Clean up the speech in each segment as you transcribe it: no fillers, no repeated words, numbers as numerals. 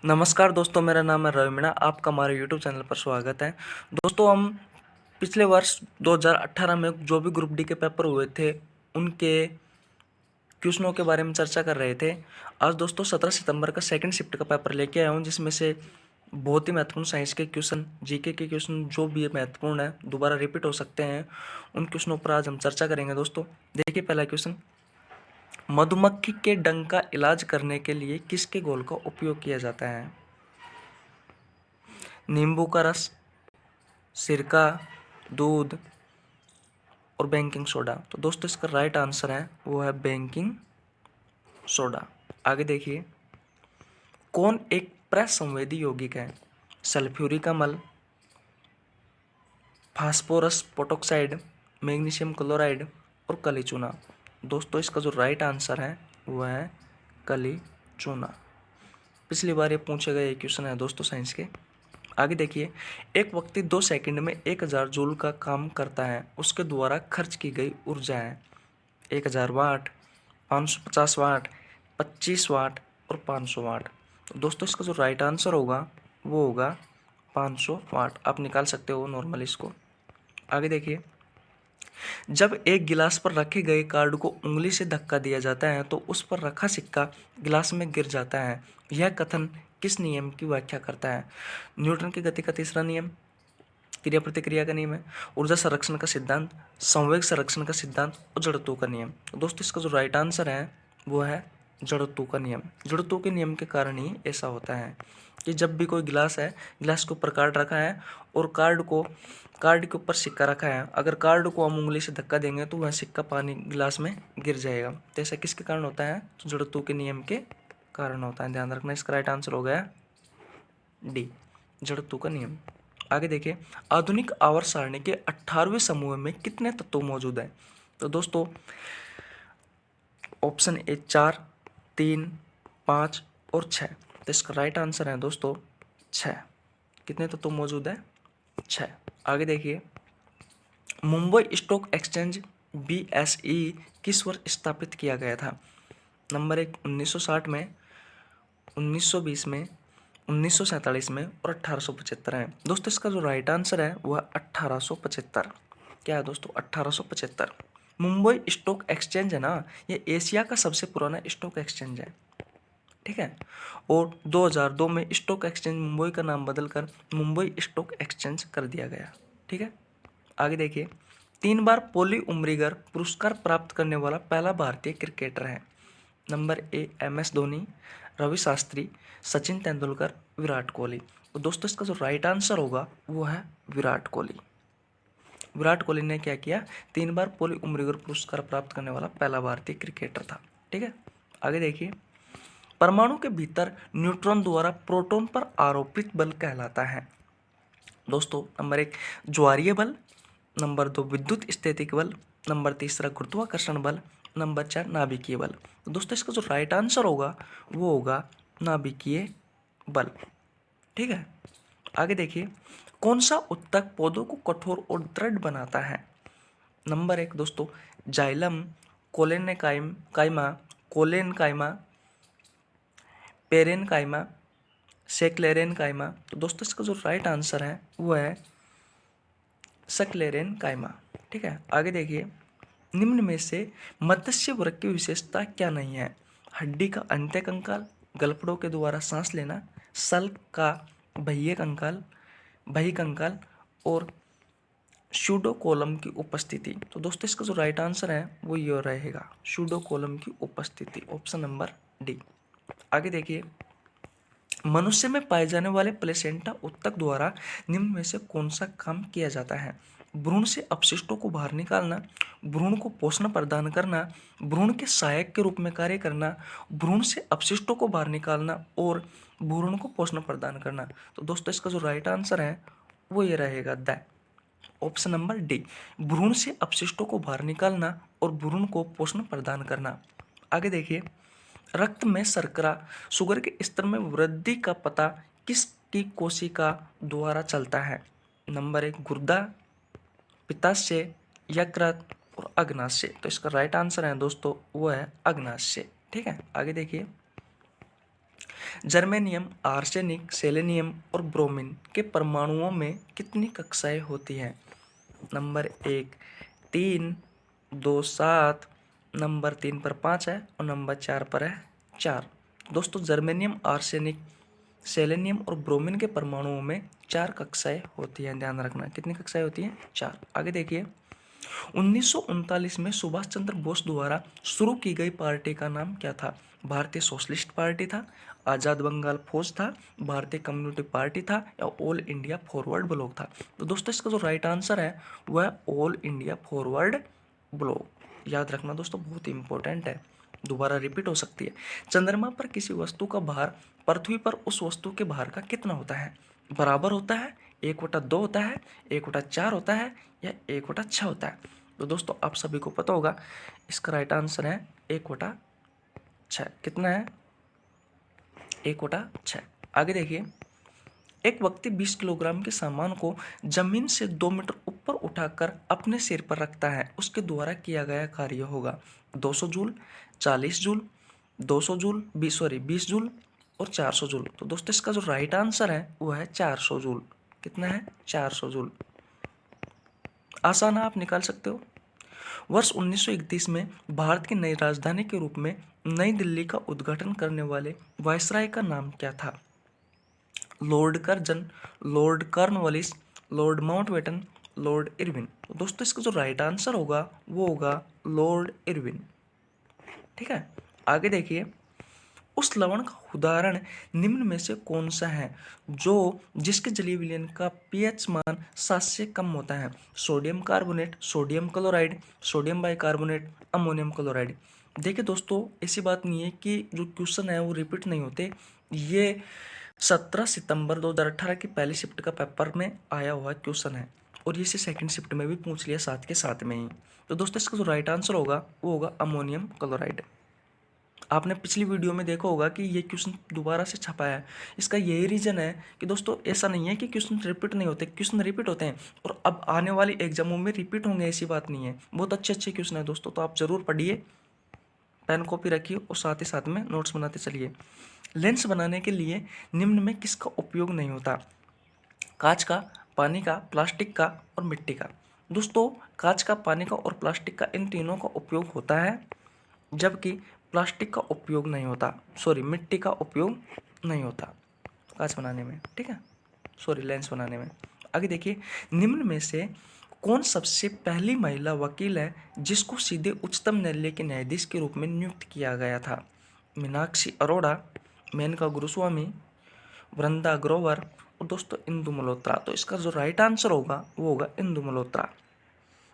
नमस्कार दोस्तों, मेरा नाम है रवि मीणा। आपका हमारे यूट्यूब चैनल पर स्वागत है। दोस्तों, हम पिछले वर्ष 2018 में जो भी ग्रुप डी के पेपर हुए थे उनके क्वेश्चनों के बारे में चर्चा कर रहे थे। आज दोस्तों 17 सितंबर का सेकंड शिफ्ट का पेपर लेके आया हूँ, जिसमें से बहुत ही महत्वपूर्ण साइंस के क्वेश्चन, जीके के क्वेश्चन जो भी महत्वपूर्ण है, दोबारा रिपीट हो सकते हैं, उन क्वेश्चनों पर आज हम चर्चा करेंगे। दोस्तों देखिए, पहला क्वेश्चन, मधुमक्खी के डंक का इलाज करने के लिए किसके घोल का उपयोग किया जाता है? नींबू का रस, सिरका, दूध और बेकिंग सोडा। तो दोस्तों इसका राइट आंसर है वो है बेकिंग सोडा। आगे देखिए, कौन एक प्रसंवेदी यौगिक है? सल्फ्यूरिक अम्ल, फास्फोरस पोटॉक्साइड, मैग्नीशियम क्लोराइड और कली चूना। दोस्तों इसका जो राइट आंसर है वो है कली चूना। पिछली बार ये पूछे गए क्वेश्चन है दोस्तों साइंस के। आगे देखिए, एक व्यक्ति 2 सेकंड में 1000 जूल का काम करता है, उसके द्वारा खर्च की गई ऊर्जा है 1000 वाट, 550 वाट, 25 वाट और 500 वाट। तो दोस्तों इसका जो राइट आंसर होगा वो होगा 500 वाट। आप निकाल सकते हो नॉर्मल इसको। आगे देखिए, जब एक गिलास पर रखे गए कार्ड को उंगली से धक्का दिया जाता है तो उस पर रखा सिक्का गिलास में गिर जाता है। यह कथन किस नियम की व्याख्या करता है? न्यूटन की गति का तीसरा नियम, क्रिया प्रतिक्रिया का नियम है, ऊर्जा संरक्षण का सिद्धांत, संवेग संरक्षण का सिद्धांत और जड़त्व का नियम। तो दोस्तों इसका जो राइट आंसर है वो है जड़त्व का नियम। जड़त्व के नियम के कारण ही ऐसा होता है कि जब भी कोई गिलास है, गिलास के ऊपर कार्ड रखा है और कार्ड के ऊपर सिक्का रखा है, अगर कार्ड को हम उंगली से धक्का देंगे तो वह सिक्का पानी गिलास में गिर जाएगा। तो ऐसा किसके कारण होता है? तो जड़त्व के नियम के कारण होता है। ध्यान रखना, इसका राइट आंसर हो गया डी, जड़त्व का नियम। आगे देखिए, आधुनिक आवर्त सारणी के 18वें समूह में कितने तत्व मौजूद हैं? तो दोस्तों ऑप्शन ए 4, 3, 5 और 6। तो इसका राइट आंसर है दोस्तों 6। कितने तत्व मौजूद है? 6। आगे देखिए, मुंबई स्टॉक एक्सचेंज BSE किस वर्ष स्थापित किया गया था? नंबर 1 1960 में, 1920 में, 1947 में और 1875 है। दोस्तों इसका जो राइट आंसर है वह 1875। क्या है दोस्तों? 1875। मुंबई स्टॉक एक्सचेंज है ना, ये एशिया का सबसे पुराना स्टॉक एक्सचेंज है, ठीक है। और 2002 में स्टॉक एक्सचेंज मुंबई का नाम बदलकर मुंबई स्टॉक एक्सचेंज कर दिया गया, ठीक है। आगे देखिए, 3 बार पॉली उमरीगर पुरस्कार प्राप्त करने वाला पहला भारतीय क्रिकेटर है। Number A MS Dhoni, Ravi Shastri, Sachin Tendulkar, Virat Kohli. तो दोस्तों इसका जो राइट आंसर होगा वो है विराट कोहली। विराट कोहली ने क्या किया? 3 बार पॉली उमरीगर पुरस्कार प्राप्त करने वाला पहला भारतीय क्रिकेटर था, ठीक है। आगे देखिए, परमाणु के भीतर न्यूट्रॉन द्वारा प्रोटॉन पर आरोपित बल कहलाता है। दोस्तों नंबर 1 ज्वारीय बल, नंबर 2 विद्युत स्थैतिक बल, नंबर 3 गुरुत्वाकर्षण बल, नंबर 4 नाभिकीय बल। तो दोस्तों इसका जो राइट आंसर होगा वो होगा नाभिकीय बल, ठीक है। आगे देखिए, कौन सा उत्तक पौधों को कठोर और दृढ़ बनाता है? नंबर 1 दोस्तों जाइलम, काइमा, कोलेनकाइमा, पेरेनकाइमा, सेक्लेरेनकाइमा। तो दोस्तों इसका जो राइट आंसर है वो है सेक्लेरेनकाइमा, ठीक है। आगे देखिए, निम्न में से मत्स्य वर्ग की विशेषता क्या नहीं है? हड्डी का अंत्य कंकाल, गलफड़ों के द्वारा सांस लेना, सल का बही कंकाल और सूडोकोलम की उपस्थिति। तो दोस्तों इसका जो राइट आंसर है वो ये रहेगा सूडोकोलम की उपस्थिति, ऑप्शन नंबर डी। आगे देखिए, मनुष्य में पाए जाने वाले प्लेसेंटा उत्तक द्वारा निम्न में से कौन सा काम किया जाता है? भ्रूण से अपशिष्टों को बाहर निकालना, भ्रूण को पोषण प्रदान करना, भ्रूण के सहायक के रूप में कार्य करना, भ्रूण से अपशिष्टों को बाहर निकालना और भ्रूण को पोषण प्रदान करना। तो दोस्तों इसका जो राइट आंसर है वो ये रहेगा द, ऑप्शन नंबर डी, भ्रूण से अपशिष्टों को बाहर निकालना और भ्रूण को पोषण प्रदान करना। आगे देखिए, रक्त में शर्करा शुगर के स्तर में वृद्धि का पता किसकी कोशिका द्वारा चलता है? नंबर 1 गुर्दा, पित्ताशय, यकृत और अग्नाशय। तो इसका राइट आंसर है दोस्तों वो है अग्नाशय, ठीक है। आगे देखिए, जर्मेनियम, आर्सेनिक, सेलेनियम और ब्रोमीन के परमाणुओं में कितनी कक्षाएं होती हैं? नंबर 1 3, 2 7, नंबर 3 पर 5 है और नंबर 4 पर है 4। दोस्तों जर्मेनियम, आर्सेनिक, सेलेनियम और ब्रोमीन के परमाणुओं में 4 कक्षाएं होती हैं, ध्यान रखना। कितनी कक्षाएं होती हैं? 4। आगे देखिए, 1939 में सुभाष चंद्र बोस द्वारा शुरू की गई पार्टी का नाम क्या था? भारतीय सोशलिस्ट पार्टी था, आज़ाद बंगाल फौज था, भारतीय कम्युनिस्ट पार्टी था या ऑल इंडिया फॉरवर्ड ब्लॉक था? तो दोस्तों इसका जो राइट आंसर है वह है ऑल इंडिया फॉरवर्ड ब्लॉक। याद रखना दोस्तों, बहुत इंपॉर्टेंट है, दोबारा रिपीट हो सकती है। चंद्रमा पर किसी वस्तु का भार पृथ्वी पर उस वस्तु के भार का कितना होता है? बराबर होता है, 1/2 होता है, 1/4 होता है या 1/6 होता है? तो दोस्तों आप सभी को पता होगा, इसका राइट आंसर है 1/6। कितना है? 1/6। आगे देखिए, एक व्यक्ति 20 किलोग्राम के सामान को जमीन से 2 मीटर ऊपर उठाकर अपने सिर पर रखता है, उसके द्वारा किया गया कार्य होगा 200 जूल, 40 जूल, 200 जूल, 20 जूल और 400 जूल। तो दोस्तों इसका जो राइट आंसर है वो है 400 जूल। कितना है? 400 जूल। आसान है, आप निकाल सकते हो। वर्ष 1931 में भारत की नई राजधानी के रूप में नई दिल्ली का उद्घाटन करने वाले वायसराय का नाम क्या था? Lord Curzon, Lord Cornwallis, Lord Mountbatten, Lord Irwin. तो दोस्तों इसका जो राइट आंसर होगा वो होगा लॉर्ड इरविन। ठीक है, आगे देखिए, उस लवण का उदाहरण निम्न में से कौन सा है जो जिसके जलीय विलयन का पीएच मान 7 से कम होता है? Sodium carbonate, sodium chloride, sodium bicarbonate, ammonium chloride. देखिए दोस्तों, ऐसी बात नहीं है कि जो क्वेश्चन है वो रिपीट नहीं होते। ये 17 सितंबर 2018 की पहली शिफ्ट का पेपर में आया हुआ क्वेश्चन है और ये सेकंड शिफ्ट में भी पूछ लिया साथ के साथ में ही। तो दोस्तों इसका जो राइट आंसर होगा वो होगा अमोनियम क्लोराइड। आपने पिछली वीडियो में देखा होगा कि ये क्वेश्चन दोबारा से छपा है। इसका यही रीज़न है कि दोस्तों ऐसा नहीं है कि क्वेश्चन रिपीट नहीं होते, क्वेश्चन रिपीट होते हैं और अब आने वाली एग्जामों में रिपीट होंगे, ऐसी बात नहीं है। बहुत अच्छे अच्छे क्वेश्चन है दोस्तों, तो आप ज़रूर पढ़िए, पेन कॉपी रखिए और साथ ही साथ में नोट्स बनाते चलिए। लेंस बनाने के लिए निम्न में किसका उपयोग नहीं होता? कांच का, पानी का, प्लास्टिक का और मिट्टी का। दोस्तों कांच का, पानी का और प्लास्टिक का, इन तीनों का उपयोग होता है, जबकि प्लास्टिक का उपयोग नहीं होता, सॉरी मिट्टी का उपयोग नहीं होता कांच बनाने में, ठीक है, सॉरी लेंस बनाने में। आगे देखिए, निम्न में से कौन सबसे पहली महिला वकील है जिसको सीधे उच्चतम न्यायालय के न्यायाधीश के रूप में नियुक्त किया गया था? मीनाक्षी अरोड़ा, मेनका गुरुस्वामी, वृंदा ग्रोवर और दोस्तों इंदु मल्होत्रा। तो इसका जो राइट आंसर होगा वो होगा इंदु मल्होत्रा।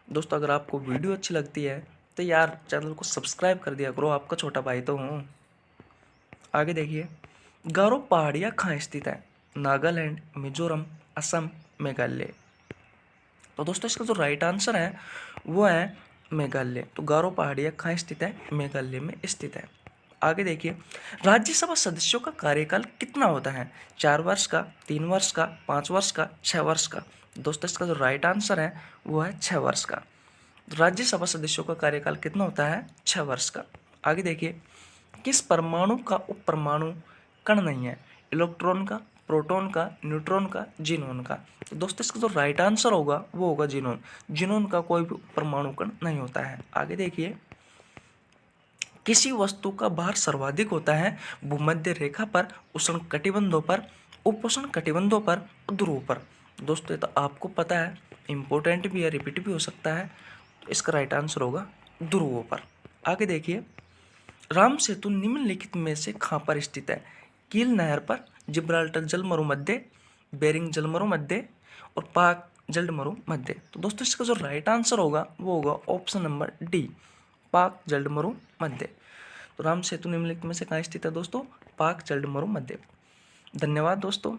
दोस्तों अगर आपको वीडियो अच्छी लगती है तो यार चैनल को सब्सक्राइब कर दिया करो, आपका छोटा भाई तो हूँ। आगे देखिए, गारो पहाड़ियाँ कहाँ स्थित है? नागालैंड, मिजोरम, असम, मेघालय। तो दोस्तों इसका जो राइट आंसर है वो है मेघालय। तो गारो पहाड़ियाँ कहाँ स्थित है? मेघालय में स्थित है। आगे देखिए, राज्यसभा सदस्यों का कार्यकाल कितना होता है? 4 वर्ष का, 3 वर्ष का, 5 वर्ष का, 6 वर्ष का? दोस्तों इसका जो राइट आंसर है वो है 6 वर्ष का। राज्यसभा सदस्यों का कार्यकाल कितना होता है? 6 वर्ष का। आगे देखिए, किस परमाणु का उप परमाणु कण नहीं है? इलेक्ट्रॉन का, प्रोटॉन का, न्यूट्रॉन का, जीनोन का? तो दोस्तों इसका जो राइट आंसर होगा वो होगा जीनोन। जीनोन का कोई भी परमाणु कण नहीं होता है। आगे देखिए, किसी वस्तु का भार सर्वाधिक होता है भूमध्य रेखा पर, उष्ण कटिबंधों पर, उपोष्ण कटिबंधों पर, ध्रुव पर? दोस्तों ये तो आपको पता है, इंपॉर्टेंट भी है, रिपीट भी हो सकता है। तो इसका राइट आंसर होगा ध्रुवों पर। आगे देखिए, राम सेतु निम्नलिखित में से कहाँ पर स्थित है? कील नहर पर, जिब्राल्टर जलमरु मध्य, बेरिंग जलमरु मध्य और पाक जलमरु मध्य? तो दोस्तों इसका जो राइट आंसर होगा वो होगा ऑप्शन नंबर डी, पाक जलमरु मध्य। तो राम सेतु निम्नलिखित में से कहाँ स्थित है दोस्तों? पाक जलमरु मध्य। धन्यवाद दोस्तों।